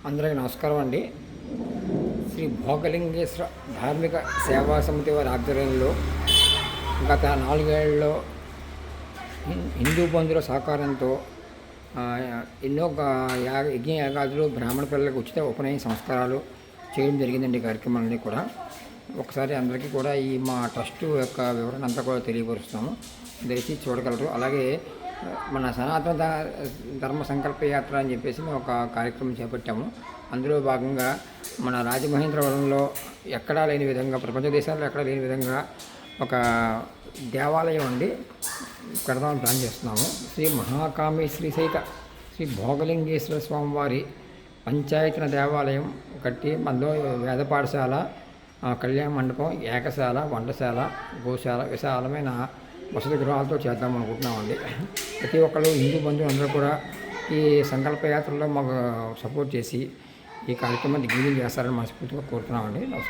అందరికీ నమస్కారం అండి. శ్రీ భోగలింగేశ్వర ధార్మిక సేవా సమితి వారి ఆధ్వర్యంలో గత 4 ఏళ్లలో హిందూ బంధువుల సహకారంతో ఎన్నో యజ్ఞ యాగాదులు, బ్రాహ్మణ పిల్లలకు ఉచిత ఉపనయన సంస్కారాలు చేయడం జరిగిందండి. ఈ కార్యక్రమాలన్నీ కూడా ఒకసారి అందరికీ కూడా ఈ మా ట్రస్ట్ యొక్క వివరణ అంతా కూడా తెలియపరుస్తాము, దయచేసి చూడగలరు. అలాగే మన సనాతన ధర్మ సంకల్ప యాత్ర అని చెప్పేసి మేము ఒక కార్యక్రమం చేపట్టాము. అందులో భాగంగా మన రాజమహేంద్రవరంలో ఎక్కడా లేని విధంగా, ప్రపంచ దేశాల్లో ఎక్కడా లేని విధంగా ఒక దేవాలయం అండి కడదామని ప్లాన్ చేస్తున్నాము. శ్రీ మహాకామేశ్వరి సహిత శ్రీ భోగలింగేశ్వర స్వామివారి పంచాయతన దేవాలయం కట్టి అందులో వేద పాఠశాల, కళ్యాణ మండపం, ఏకశాల, వంటశాల, గోశాల, విశాలమైన వసతి గృహాలతో చేద్దాం అనుకుంటున్నామండి. ప్రతి ఒక్కరు హిందూ బంధువులందరూ కూడా ఈ సంకల్ప యాత్రలో మాకు సపోర్ట్ చేసి ఈ కార్యక్రమాన్ని దిగ్విజయం చేస్తారని మనస్ఫూర్తిగా కోరుతున్నామండి. నమస్కారం.